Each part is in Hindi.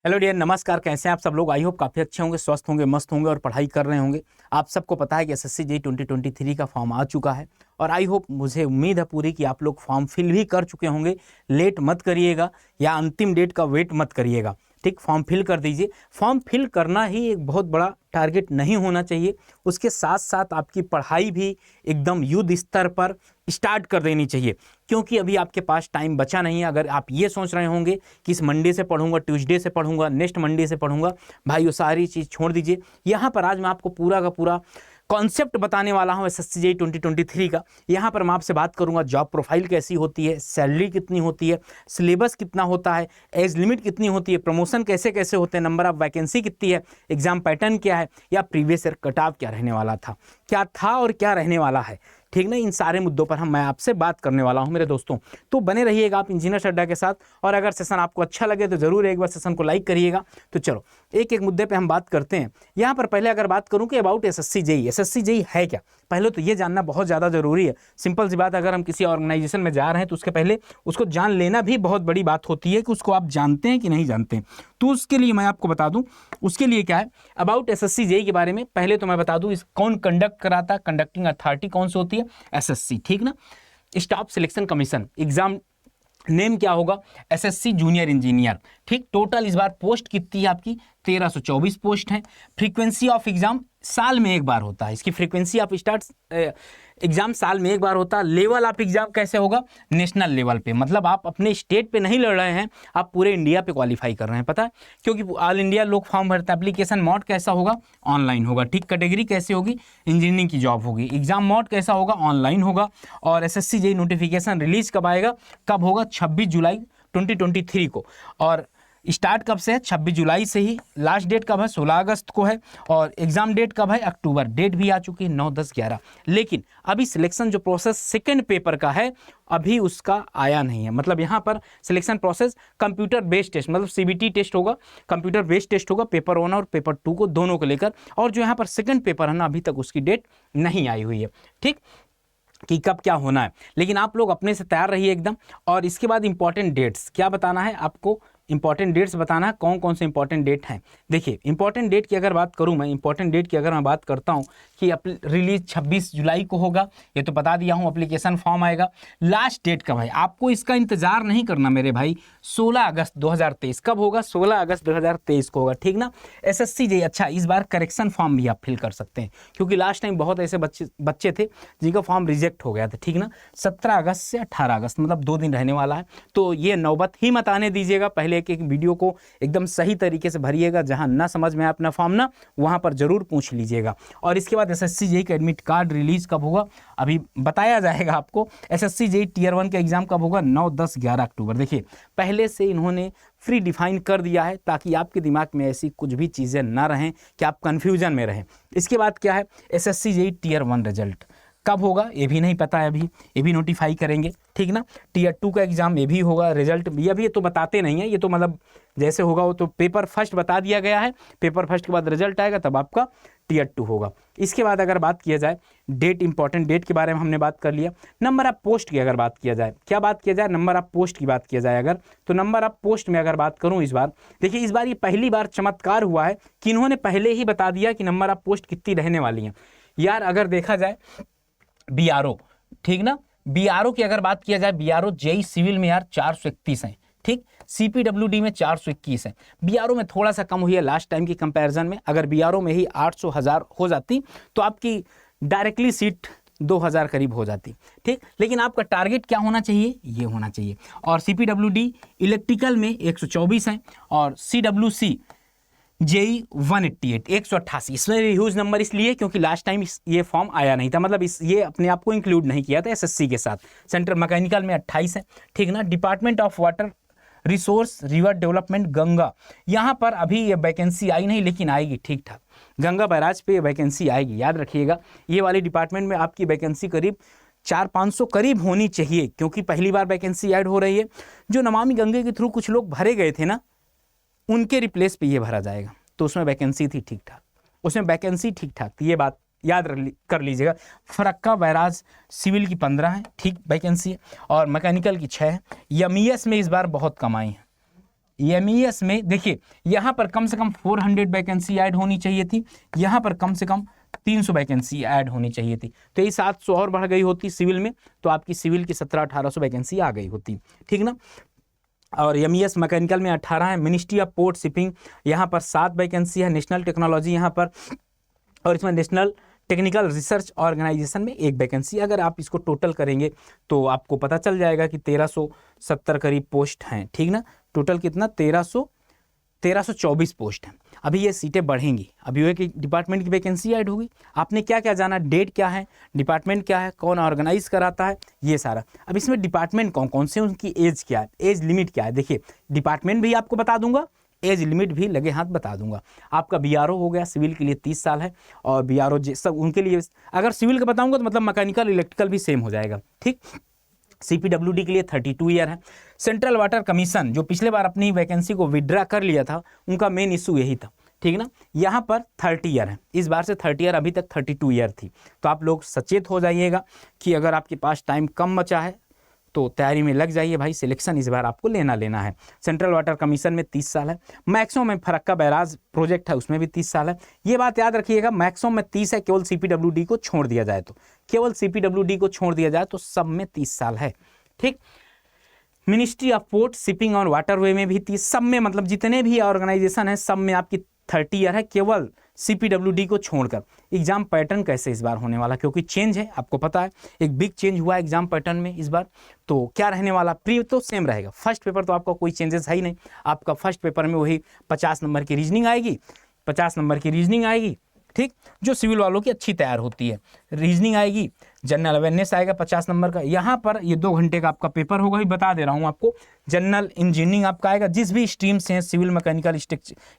हेलो डियर, नमस्कार। कैसे हैं आप सब लोग? आई होप काफ़ी अच्छे होंगे, स्वस्थ होंगे, मस्त होंगे और पढ़ाई कर रहे होंगे। आप सबको पता है कि एसएससी जेईई 2023 का फॉर्म आ चुका है और आई होप, मुझे उम्मीद है पूरी कि आप लोग फॉर्म फिल भी कर चुके होंगे। लेट मत करिएगा या अंतिम डेट का वेट मत करिएगा। ठीक, फॉर्म फिल कर दीजिए। फॉर्म फिल करना ही एक बहुत बड़ा टारगेट नहीं होना चाहिए। उसके साथ साथ आपकी पढ़ाई भी एकदम युद्ध स्तर पर स्टार्ट कर देनी चाहिए, क्योंकि अभी आपके पास टाइम बचा नहीं है। अगर आप ये सोच रहे होंगे कि इस मंडे से पढ़ूंगा, ट्यूसडे से पढ़ूंगा, नेक्स्ट मंडे से पढ़ूंगा, भाई वो सारी चीज़ छोड़ दीजिए। यहाँ पर आज मैं आपको पूरा का पूरा कॉन्सेप्ट बताने वाला हूँ एसएससी जेईई 2023 का। यहाँ पर मैं आपसे बात करूंगा जॉब प्रोफाइल कैसी होती है, सैलरी कितनी होती है, सिलेबस कितना होता है, एज लिमिट कितनी होती है, प्रमोशन कैसे कैसे होते हैं, नंबर ऑफ वैकेंसी कितनी है, एग्जाम पैटर्न क्या है, या प्रीवियस ईयर कट ऑफ क्या रहने वाला था, क्या था और क्या रहने वाला है। ठीक ना, इन सारे मुद्दों पर मैं आपसे बात करने वाला हूं मेरे दोस्तों। तो बने रहिएगा आप इंजीनियर अड्डा के साथ। और अगर सेशन आपको अच्छा लगे तो जरूर एक बार सेशन को लाइक करिएगा। तो चलो एक एक मुद्दे पे हम बात करते हैं। यहाँ पर पहले अगर बात करूं कि अबाउट एसएससी जेईई है क्या, पहले तो ये जानना बहुत ज़्यादा जरूरी है। सिंपल सी बात, अगर हम किसी ऑर्गेनाइजेशन में जा रहे हैं तो उसके पहले उसको जान लेना भी बहुत बड़ी बात होती है कि उसको आप जानते हैं कि नहीं जानते हैं। तो उसके लिए मैं आपको बता दूं, उसके लिए क्या है अबाउट एसएससी जेईई के बारे में पहले तो मैं बता दूं, इस कौन कंडक्ट कराता है, कंडक्टिंग अथॉरिटी कौन सी होती है, एसएससी। ठीक ना, staff selection commission. Enzyme name क्या होगा, एसएससी जूनियर इंजीनियर। ठीक, टोटल इस बार पोस्ट कितनी है आपकी, 1324 पोस्ट है। फ्रीक्वेंसी ऑफ एग्जाम साल में एक बार होता है, इसकी फ्रीक्वेंसी ऑफ स्टार्ट एग्जाम साल में एक बार होता है। लेवल ऑफ एग्जाम कैसे होगा, नेशनल लेवल पे, मतलब आप अपने स्टेट पे नहीं लड़ रहे हैं, आप पूरे इंडिया पे क्वालिफाई कर रहे हैं। पता है, क्योंकि ऑल इंडिया लोग फॉर्म भरते हैं। एप्लीकेशन मोड कैसा होगा, ऑनलाइन होगा। ठीक, कैटेगरी कैसी होगी, इंजीनियरिंग की जॉब होगी। एग्जाम मोड कैसा होगा, ऑनलाइन होगा। और एसएससी जेईई नोटिफिकेशन रिलीज कब आएगा, कब होगा, 26 जुलाई 2023 को। और स्टार्ट कब से है, 26 जुलाई से ही। लास्ट डेट कब है, 16 अगस्त को है। और एग्जाम डेट कब है, अक्टूबर। डेट भी आ चुकी है, 9, 10, 11। लेकिन अभी सिलेक्शन जो प्रोसेस सेकंड पेपर का है, अभी उसका आया नहीं है। मतलब यहाँ पर selection process computer based test, मतलब सीबीटी टेस्ट होगा, कंप्यूटर बेस्ड टेस्ट होगा, पेपर 1 और पेपर 2 को, दोनों को लेकर। और जो यहाँ पर सेकंड पेपर है ना, अभी तक उसकी डेट नहीं आई हुई है। ठीक, कि कब क्या होना है। लेकिन आप लोग अपने से तैयार रहिए एकदम। और इसके बाद इंपॉर्टेंट डेट्स क्या बताना है आपको, इंपॉर्टेंट डेट्स बताना है, कौन कौन से इंपॉर्टेंट डेट हैं। देखिए, इंपॉर्टेंट डेट की अगर बात करूं मैं, इंपॉर्टेंट डेट की अगर मैं बात करता हूं कि रिलीज 26 जुलाई को होगा, ये तो बता दिया हूं। एप्लीकेशन फॉर्म आएगा। लास्ट डेट कब है, आपको इसका इंतजार नहीं करना मेरे भाई, 16 अगस्त 2023। कब होगा, 16 अगस्त 2023 को होगा। ठीक ना, एसएससी जेईई। अच्छा, इस बार करेक्शन फॉर्म भी आप फिल कर सकते हैं, क्योंकि लास्ट टाइम बहुत ऐसे बच्चे थे जिनका फॉर्म रिजेक्ट हो गया था। ठीक ना, 17 अगस्त से 18 अगस्त, मतलब 2 दिन रहने वाला है। तो ये नौबत ही मत आने दीजिएगा। पहले एक वीडियो को एकदम सही तरीके से भरिएगा। जहां ना समझ में आए अपना फॉर्म ना, वहां पर जरूर पूछ लीजिएगा। और इसके बाद एसएससी जेईई का एडमिट कार्ड रिलीज कब होगा, अभी बताया जाएगा आपको। एसएससी जेईई टियर 1 का एग्जाम कब होगा, 9, 10, 11 अक्टूबर। देखिए, पहले से इन्होंने फ्री डिफाइन कर दिया है, ताकि आपके दिमाग में ऐसी कुछ भी चीजें ना रहें कि आप कंफ्यूजन में रहें। इसके बाद क्या है, एसएससी जेईई टियर 1 रिजल्ट कब होगा, ये भी नहीं पता है अभी, ये भी नोटिफाई करेंगे। ठीक ना, टियर 2 का एग्जाम ये भी होगा, रिजल्ट भी अभी ये तो बताते नहीं है। ये तो मतलब जैसे होगा वो तो पेपर फर्स्ट बता दिया गया है, पेपर फर्स्ट के बाद रिजल्ट आएगा, तब आपका टियर 2 होगा। इसके बाद अगर बात किया जाए डेट, इंपॉर्टेंट डेट के बारे में हमने बात कर लिया। नंबर ऑफ पोस्ट की अगर बात किया जाए, क्या बात किया जाए, नंबर ऑफ पोस्ट की बात किया जाए अगर, तो नंबर ऑफ पोस्ट में अगर बात करूं इस बार, देखिए इस बार ये पहली बार चमत्कार हुआ है कि इन्होंने पहले ही बता दिया कि नंबर ऑफ पोस्ट कितनी रहने वाली है। यार अगर देखा जाए बीआरओ, ठीक ना, बीआरओ की अगर बात किया जाए, बीआरओ जेईई सिविल में यार 431 है। ठीक, सीपीडब्ल्यूडी में 421 है। बीआरओ में थोड़ा सा कम हुई है लास्ट टाइम की कंपैरिजन में। अगर बीआरओ में ही 800 1000 हो जाती तो आपकी डायरेक्टली सीट 2000 करीब हो जाती। ठीक, लेकिन आपका टारगेट क्या होना चाहिए, ये होना चाहिए। और सीपीडब्ल्यूडी इलेक्ट्रिकल में 124 है, और सीडब्ल्यूसी जेईई 188, 188। इसमें ह्यूज नंबर इसलिए क्योंकि लास्ट टाइम ये फॉर्म आया नहीं था, मतलब ये अपने आप को इंक्लूड नहीं किया था एसएससी के साथ। सेंट्रल मैकेनिकल में 28 है। ठीक ना, department of water resource river development Ganga, यहाँ पर अभी ये वैकेंसी आई नहीं, लेकिन आएगी ठीक ठाक। गंगा बैराज पे वैकेंसी आएगी, याद रखिएगा। ये वाली डिपार्टमेंट में आपकी वैकेंसी करीब 400-500 करीब होनी चाहिए, क्योंकि पहली बार वैकेंसी ऐड हो रही है। जो नमामि गंगे के थ्रू कुछ लोग भरे गए थे ना, उनके रिप्लेस पे ये भरा जाएगा। तो उसमें वैकेंसी थी ठीक ठाक, उसमें वैकेंसी ठीक ठाक थी, ये बात याद कर लीजिएगा। फरक्का बैराज सिविल की 15 है, ठीक वैकेंसी है, और मैकेनिकल की 6 है। यमीएस में इस बार बहुत कम आई है, MES में देखिए यहाँ पर कम से कम 400 वैकेंसी ऐड होनी चाहिए थी, यहाँ पर कम से कम 300 वैकेंसी ऐड होनी चाहिए थी, तो ये 700 और बढ़ गई होती सिविल में, तो आपकी सिविल की 1700-1800 वैकेंसी आ गई होती, ठीक ना। और MES मैकेनिकल में 18 है। मिनिस्ट्री ऑफ पोर्ट शिपिंग यहाँ पर 7 वैकेंसी है। नेशनल टेक्नोलॉजी यहाँ पर, और इसमें नेशनल टेक्निकल रिसर्च ऑर्गेनाइजेशन में 1 वैकेंसी। अगर आप इसको टोटल करेंगे तो आपको पता चल जाएगा कि 1370 करीब पोस्ट हैं, ठीक ना। टोटल कितना 1324 पोस्ट हैं। अभी ये सीटें बढ़ेंगी, अभी एक डिपार्टमेंट की वैकेंसी ऐड होगी। आपने क्या क्या जाना, डेट क्या है, डिपार्टमेंट क्या है, कौन ऑर्गेनाइज कराता है, ये सारा। अब इसमें डिपार्टमेंट कौन कौन से, उनकी एज क्या है, एज लिमिट क्या है। देखिए डिपार्टमेंट भी आपको बता दूंगा, एज लिमिट भी लगे हाथ बता दूंगा। आपका BRO हो गया, सिविल के लिए 30 साल है, और BRO सब उनके लिए, अगर सिविल का बताऊंगा तो मतलब मैकेनिकल इलेक्ट्रिकल भी सेम हो जाएगा, ठीक। CPWD के लिए 32 ईयर है। सेंट्रल वाटर कमीशन जो पिछले बार अपनी वैकेंसी को विड्रा कर लिया था, उनका मेन इशू यही था, ठीक ना। यहाँ पर 30 ईयर है, इस बार से 30 ईयर, अभी तक 32 ईयर थी। तो आप लोग सचेत हो जाइएगा कि अगर आपके पास टाइम कम बचा है तो तैयारी में लग जाइए भाई, सिलेक्शन इस बार आपको लेना है। सेंट्रल वाटर कमीशन में 30 साल है। मैक्सिमम में फरक्का बैराज प्रोजेक्ट है, उसमें भी 30 साल है। ये बात याद रखिएगा, मैक्सिमम में 30 है, केवल CPWD को छोड़ दिया जाए तो, केवल CPWD को छोड़ दिया जाए तो सब में 30 साल है, ठीक। मिनिस्ट्री ऑफ पोर्ट शिपिंग और वाटरवे में भी 30, सब में मतलब जितने भी ऑर्गेनाइजेशन है सब में आपकी 30 ईयर है, केवल CPWD को छोड़कर। एग्जाम पैटर्न कैसे इस बार होने वाला, क्योंकि चेंज है, आपको पता है एक बिग चेंज हुआ है एग्जाम पैटर्न में इस बार। तो क्या रहने वाला, प्री तो सेम रहेगा, फर्स्ट पेपर तो आपका कोई चेंजेस है ही नहीं। आपका फर्स्ट पेपर में वही 50 नंबर की रीजनिंग आएगी, 50 नंबर की रीजनिंग आएगी, ठीक, जो सिविल वालों की अच्छी तैयार होती है। रीजनिंग आएगी, जनरल अवेयरनेस आएगा 50 नंबर का। यहाँ पर ये 2 घंटे का आपका पेपर होगा, ही बता दे रहा हूँ आपको। जनरल इंजीनियरिंग आपका आएगा, जिस भी स्ट्रीम से है, सिविल, मैकेनिकल,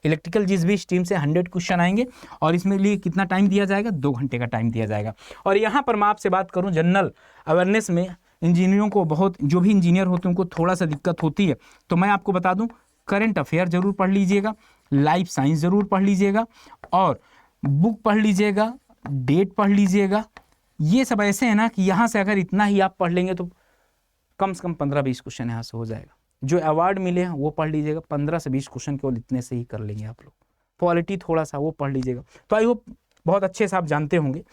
इलेक्ट्रिकल, जिस भी स्ट्रीम से 100 क्वेश्चन आएंगे, और इसमें लिए कितना टाइम दिया जाएगा, 2 घंटे का टाइम दिया जाएगा। और यहाँ पर मैं आपसे बात करूँ, जनरल अवेयरनेस में इंजीनियरों को बहुत, जो भी इंजीनियर होते हैं उनको थोड़ा सा दिक्कत होती है, तो मैं आपको बता दूँ, करंट अफेयर जरूर पढ़ लीजिएगा, लाइफ साइंस जरूर पढ़ लीजिएगा, और बुक पढ़ लीजिएगा, डेट पढ़ लीजिएगा। ये सब ऐसे है ना कि यहाँ से अगर इतना ही आप पढ़ लेंगे तो कम से कम 15-20 क्वेश्चन यहाँ से हो जाएगा। जो अवार्ड मिले हैं वो पढ़ लीजिएगा, 15 से 20 क्वेश्चन केवल इतने से ही कर लेंगे आप लोग। पॉलिटी थोड़ा सा वो पढ़ लीजिएगा। तो आई होप बहुत अच्छे से आप जानते होंगे,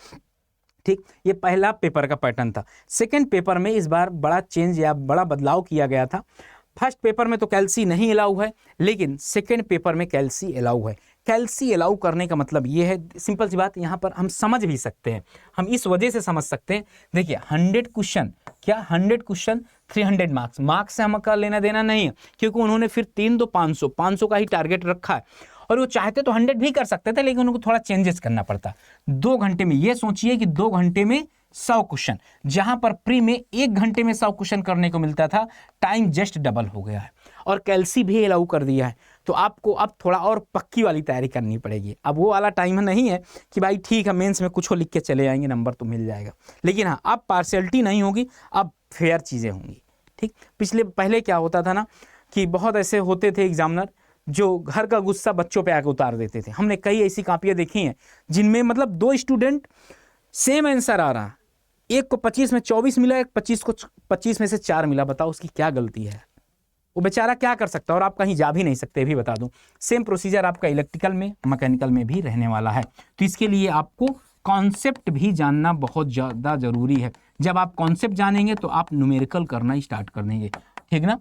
ठीक। ये पहला पेपर का पैटर्न था। सेकेंड पेपर में इस बार बड़ा चेंज या बड़ा बदलाव किया गया था। फर्स्ट पेपर में तो कैल्सी नहीं अलाउ है, लेकिन सेकेंड पेपर में कैल्सी अलाउ है। कैल्सी अलाउ करने का मतलब ये है, सिंपल सी बात, यहाँ पर हम समझ भी सकते हैं, हम इस वजह से समझ सकते हैं। देखिए 100 क्वेश्चन, क्या 100 क्वेश्चन 300 मार्क्स से हमका लेना देना नहीं है, क्योंकि उन्होंने फिर 3 2 500 का ही टारगेट रखा है। और वो चाहते तो 100 भी कर सकते थे, लेकिन उनको थोड़ा चेंजेस करना पड़ता। 2 घंटे में, ये सोचिए कि 2 घंटे में 100 क्वेश्चन, जहां पर प्री में 1 घंटे में 100 क्वेश्चन करने को मिलता था, टाइम जस्ट डबल हो गया है। और कैल्सी भी अलाउ कर दिया है, तो आपको अब थोड़ा और पक्की वाली तैयारी करनी पड़ेगी। अब वो वाला टाइम नहीं है कि भाई ठीक है मेंस में कुछ लिख के चले आएंगे, नंबर तो मिल जाएगा, लेकिन हाँ अब पार्शियलिटी नहीं होगी, अब फेयर चीज़ें होंगी, ठीक। पहले क्या होता था ना कि बहुत ऐसे होते थे एग्जामिनर जो घर का गुस्सा बच्चों पे आके उतार देते थे। हमने कई ऐसी कॉपियाँ देखी हैं जिनमें मतलब 2 स्टूडेंट सेम आंसर आ रहा, एक को 25 में 24 मिला, एक 25 को 25 में से 4 मिला। बताओ उसकी क्या गलती है, वो बेचारा क्या कर सकता है, और आप कहीं जा भी नहीं सकते, भी बता दूं। सेम प्रोसीजर आपका इलेक्ट्रिकल में, मैकेनिकल में भी रहने वाला है। तो इसके लिए आपको कॉन्सेप्ट भी जानना बहुत ज़्यादा जरूरी है। जब आप कॉन्सेप्ट जानेंगे तो आप न्यूमेरिकल करना ही स्टार्ट कर देंगे, ठीक ना।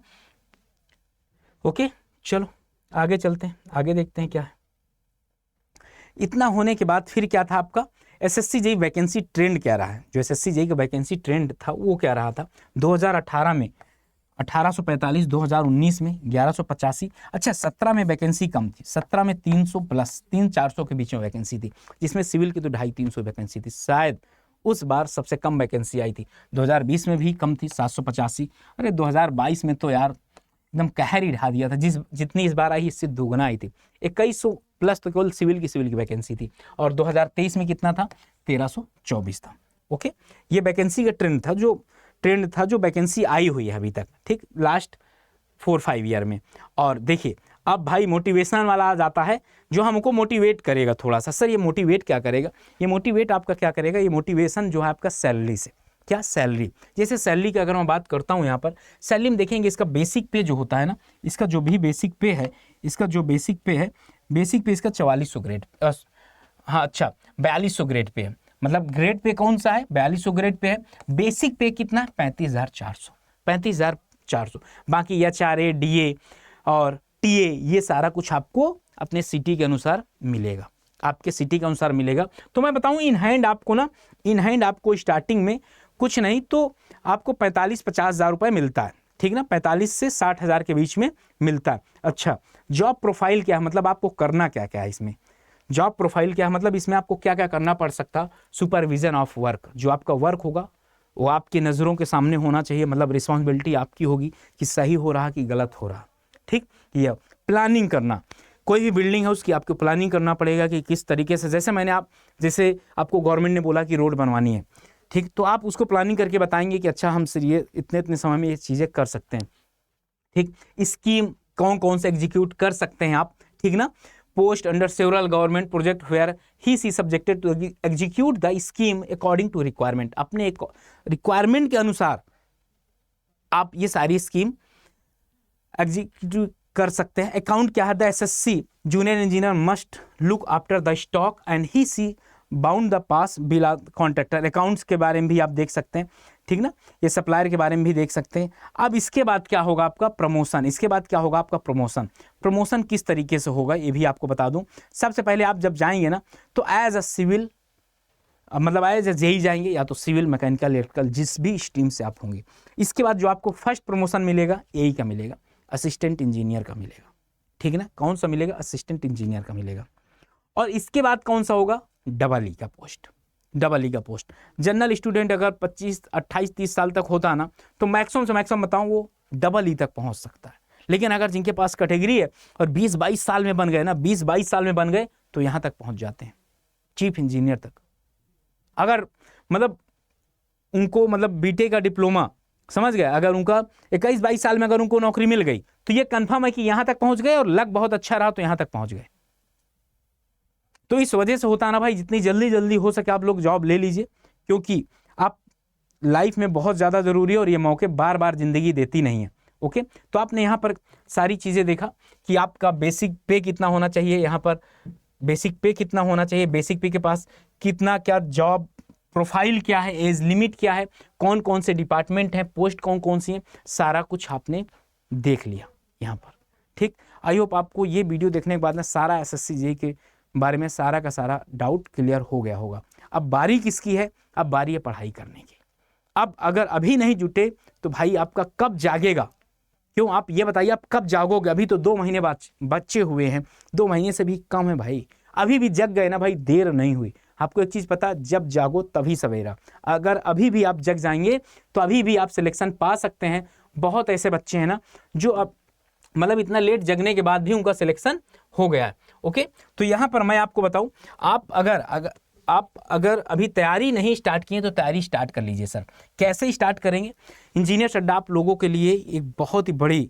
ओके चलो आगे चलते हैं, आगे देखते हैं क्या है। इतना होने के बाद फिर क्या था आपका, SSC JEE वैकेंसी ट्रेंड क्या रहा है। जो SSC JEE का वैकेंसी ट्रेंड था वो क्या रहा था, 2018 में 1845, 2019 में 1185। अच्छा 17 में वैकेंसी कम थी, 17 में 300 प्लस 300-400 के बीच में वैकेंसी थी, जिसमें सिविल की तो 250-300 वैकेंसी थी। शायद उस बार सबसे कम वैकेंसी आई थी। 2020 में भी कम थी, 785। अरे 2022 में तो यार एकदम कहर ही ढा दिया था, जितनी इस बार आई इससे दुगना आई थी। 2100 प्लस तो केवल सिविल की वैकेंसी थी। और 2023 में कितना था, 1324 था। ओके, ये वैकेंसी का ट्रेंड था जो वैकेंसी आई हुई है अभी तक, ठीक, लास्ट 4-5 ईयर में। और देखिए अब भाई मोटिवेशनल वाला आ जाता है, जो हमको मोटिवेट करेगा थोड़ा सा। सर ये मोटिवेट क्या करेगा, ये मोटिवेट आपका क्या करेगा, ये मोटिवेशन जो है आपका सैलरी से, क्या, सैलरी। जैसे सैलरी की अगर मैं बात करता हूँ यहाँ पर सैलरी में देखेंगे इसका बेसिक पे जो होता है ना, इसका जो भी बेसिक पे है, इसका जो बेसिक पे है, बेसिक पे इसका 4400 ग्रेड, हाँ अच्छा 4200 ग्रेड पे है, मतलब ग्रेड पे कौन सा है, 4200 ग्रेड पे है। बेसिक पे कितना, 35,400, 35,400। बाकी HRA, DA और TA ये सारा कुछ आपको अपने सिटी के अनुसार मिलेगा, आपके सिटी के अनुसार मिलेगा। तो मैं बताऊं इन हैंड आपको ना, इन हैंड आपको स्टार्टिंग में कुछ नहीं तो आपको 45-50 हज़ार रुपये मिलता है, ठीक ना, 45 से 60 हज़ार के बीच में मिलता है। अच्छा, जॉब प्रोफाइल क्या है, मतलब आपको करना क्या क्या है इसमें, जॉब प्रोफाइल क्या है, मतलब इसमें आपको क्या क्या करना पड़ सकता, सुपरविजन ऑफ वर्क, जो आपका वर्क होगा वो आपकी नज़रों के सामने होना चाहिए, मतलब रिस्पॉन्सिबिलिटी आपकी होगी कि सही हो रहा कि गलत हो रहा, ठीक। ये प्लानिंग करना, कोई भी बिल्डिंग है उसकी आपको प्लानिंग करना पड़ेगा कि किस तरीके से, जैसे आपको गवर्नमेंट ने बोला कि रोड बनवानी है, ठीक, तो आप उसको प्लानिंग करके बताएंगे कि अच्छा हम ये इतने समय में ये चीज़ें कर सकते हैं, ठीक। स्कीम कौन कौन से एग्जीक्यूट कर सकते हैं आप, ठीक ना। Post under several government project where he is subjected to execute the scheme according to requirement, अपने रिक्वायरमेंट के अनुसार आप ये सारी स्कीम एग्जीक्यूट कर सकते हैं। अकाउंट क्या है, the SSC junior engineer must look after the stock and he is bound the pass bill contractor, accounts के बारे में भी आप देख सकते हैं, ठीक ना। ये सप्लायर के बारे में भी देख सकते हैं। अब इसके बाद क्या होगा आपका प्रमोशन, इसके बाद क्या होगा आपका प्रमोशन, प्रमोशन किस तरीके से होगा ये भी आपको बता दूं। सबसे पहले आप जब जाएंगे ना तो एज अ सिविल, मतलब एज ए जेई जाएंगे, या तो सिविल, मैकेनिकल, इलेक्ट्रिकल, जिस भी स्ट्रीम से आप होंगे। इसके बाद जो आपको फर्स्ट प्रमोशन मिलेगा AE का मिलेगा, असिस्टेंट इंजीनियर का मिलेगा, ठीक है ना। कौन सा मिलेगा, असिस्टेंट इंजीनियर का मिलेगा। और इसके बाद कौन सा होगा, EE का पोस्ट, EE का पोस्ट। जनरल स्टूडेंट अगर 25, 28, 30 साल तक होता ना तो मैक्सिमम से मैक्सिमम बताऊं वो EE तक पहुंच सकता है। लेकिन अगर जिनके पास कैटेगरी है और 20-22 साल में बन गए ना, 20-22 साल में बन गए तो यहां तक पहुंच जाते हैं, चीफ इंजीनियर तक। अगर मतलब उनको मतलब बीटे का डिप्लोमा, समझ गए, अगर उनका 21-22 साल में अगर उनको नौकरी मिल गई तो ये कंफर्म है कि यहां तक पहुंच गए, और लक बहुत अच्छा रहा तो यहां तक पहुंच गए। तो इस वजह से होता है ना भाई, जितनी जल्दी जल्दी हो सके आप लोग जॉब ले लीजिए, क्योंकि आप लाइफ में बहुत ज़्यादा ज़रूरी है और ये मौके बार बार ज़िंदगी देती नहीं है। ओके, तो आपने यहाँ पर सारी चीज़ें देखा कि आपका बेसिक पे कितना होना चाहिए, यहाँ पर बेसिक पे कितना होना चाहिए, बेसिक पे के पास कितना, क्या जॉब प्रोफाइल क्या है, एज लिमिट क्या है, कौन कौन से डिपार्टमेंट हैं, पोस्ट कौन कौन सी हैं, सारा कुछ आपने देख लिया यहाँ पर, ठीक। आई होप आपको ये वीडियो देखने के बाद ना सारा SSC JEE के बारे में सारा का सारा डाउट क्लियर हो गया होगा। अब बारी किसकी है, अब बारी है पढ़ाई करने की। अब अगर अभी नहीं जुटे तो भाई आपका कब जागेगा, क्यों आप ये बताइए, आप कब जागोगे। अभी तो 2 महीने बच्चे हुए हैं, 2 महीने से भी कम है भाई, अभी भी जग गए ना भाई, देर नहीं हुई। आपको एक चीज़ पता, जब जागो तभी सवेरा। अगर अभी भी आप जग जाएंगे तो अभी भी आप सिलेक्शन पा सकते हैं। बहुत ऐसे बच्चे हैं ना जो अब मतलब इतना लेट जगने के बाद भी उनका सिलेक्शन हो गया है। ओके, तो यहाँ पर मैं आपको बताऊं, आप अगर अभी तैयारी नहीं स्टार्ट किए तो तैयारी स्टार्ट कर लीजिए। सर कैसे स्टार्ट करेंगे, इंजीनियर्स अड्डा आप लोगों के लिए एक बहुत ही बड़ी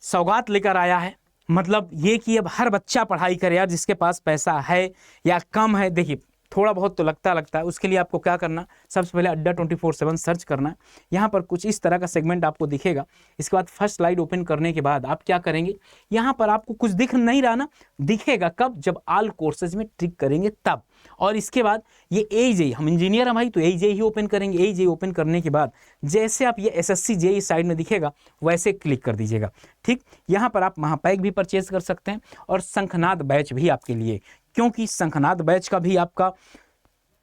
सौगात लेकर आया है। मतलब ये कि अब हर बच्चा पढ़ाई करे यार, जिसके पास पैसा है या कम है। देखिए थोड़ा बहुत तो लगता है, उसके लिए आपको क्या करना, सबसे पहले अड्डा 24/7 सर्च करना है। यहाँ पर कुछ इस तरह का सेगमेंट आपको दिखेगा। इसके बाद फर्स्ट स्लाइड ओपन करने के बाद आप क्या करेंगे, यहाँ पर आपको कुछ दिख नहीं रहा ना, दिखेगा कब, जब ऑल कोर्सेज में ट्रिक करेंगे तब। और इसके बाद ये AE, हम इंजीनियर हैं भाई तो AE ही ओपन करेंगे। AE ओपन करने के बाद जैसे आप ये SSC JEE साइड में दिखेगा वैसे क्लिक कर दीजिएगा, ठीक। यहाँ पर आप महापैक भी परचेज कर सकते हैं और शंखनाद बैच भी आपके लिए, क्योंकि शंखनाद बैच का भी आपका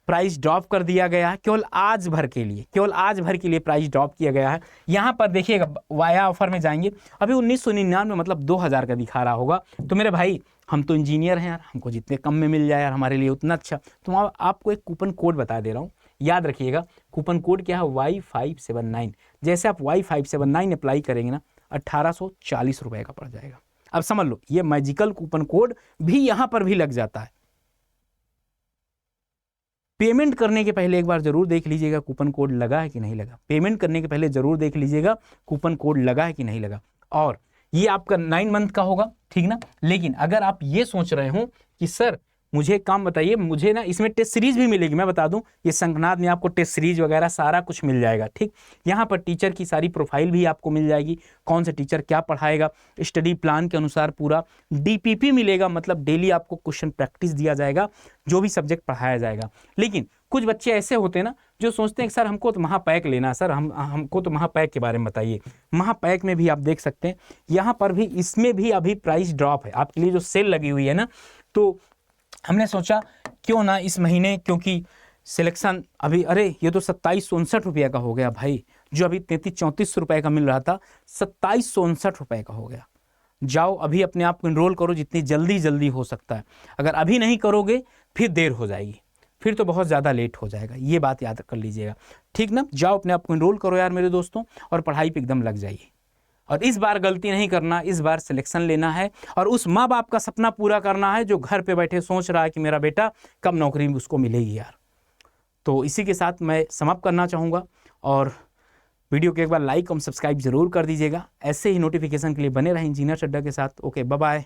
प्राइस ड्रॉप कर दिया गया है केवल आज भर के लिए, केवल आज भर के लिए प्राइस ड्रॉप किया गया है। यहाँ पर देखिएगा वाया ऑफर में जाएंगे, अभी 1999 मतलब 2000 का दिखा रहा होगा। तो मेरे भाई हम तो इंजीनियर हैं यार, हमको जितने कम में मिल जाए यार हमारे लिए उतना अच्छा। तो आपको एक कूपन कोड बता दे रहा हूँ, याद रखिएगा। कूपन कोड क्या है, Y579। जैसे आप Y579 अप्लाई करेंगे ना 1840 रुपये का पड़ जाएगा। अब समझ लो ये मैजिकल कूपन कोड भी यहाँ पर भी लग जाता है। पेमेंट करने के पहले एक बार जरूर देख लीजिएगा कूपन कोड लगा है कि नहीं लगा। पेमेंट करने के पहले जरूर देख लीजिएगा कूपन कोड लगा है कि नहीं लगा। और ये आपका 9 मंथ का होगा, ठीक ना। लेकिन अगर आप ये सोच रहे हो कि सर मुझे एक काम बताइए, मुझे ना इसमें टेस्ट सीरीज भी मिलेगी, मैं बता दूं ये शंखनाद में आपको टेस्ट सीरीज वगैरह सारा कुछ मिल जाएगा। ठीक, यहाँ पर टीचर की सारी प्रोफाइल भी आपको मिल जाएगी, कौन सा टीचर क्या पढ़ाएगा, स्टडी प्लान के अनुसार पूरा DPP मिलेगा, मतलब डेली आपको क्वेश्चन प्रैक्टिस दिया जाएगा, जो भी सब्जेक्ट पढ़ाया जाएगा। लेकिन कुछ बच्चे ऐसे होते हैं ना जो सोचते हैं कि सर हमको तो महापैक लेना है, सर हमको तो महापैक के बारे में बताइए। महापैक में भी आप देख सकते हैं यहाँ पर भी, इसमें भी अभी प्राइस ड्रॉप है आपके लिए, जो सेल लगी हुई है ना, तो हमने सोचा क्यों ना इस महीने, क्योंकि सिलेक्शन अभी, अरे ये तो 2759 रुपये का हो गया भाई, जो अभी 33-34 रुपये का मिल रहा था 2759 रुपये का हो गया। जाओ अभी अपने आप को इनरोल करो जितनी जल्दी हो सकता है, अगर अभी नहीं करोगे फिर देर हो जाएगी, फिर तो बहुत ज़्यादा लेट हो जाएगा, ये बात याद कर लीजिएगा। ठीक ना, जाओ अपने आप को इनरोल करो यार मेरे दोस्तों, और पढ़ाई पे एकदम लग जाइए। और इस बार गलती नहीं करना, इस बार सिलेक्शन लेना है और उस माँ बाप का सपना पूरा करना है जो घर पे बैठे सोच रहा है कि मेरा बेटा कब नौकरी उसको मिलेगी यार। तो इसी के साथ मैं समाप्त करना चाहूँगा, और वीडियो को एक बार लाइक और सब्सक्राइब जरूर कर दीजिएगा। ऐसे ही नोटिफिकेशन के लिए बने रहें इंजीनियर चड्ढा के साथ। Okay, bye bye.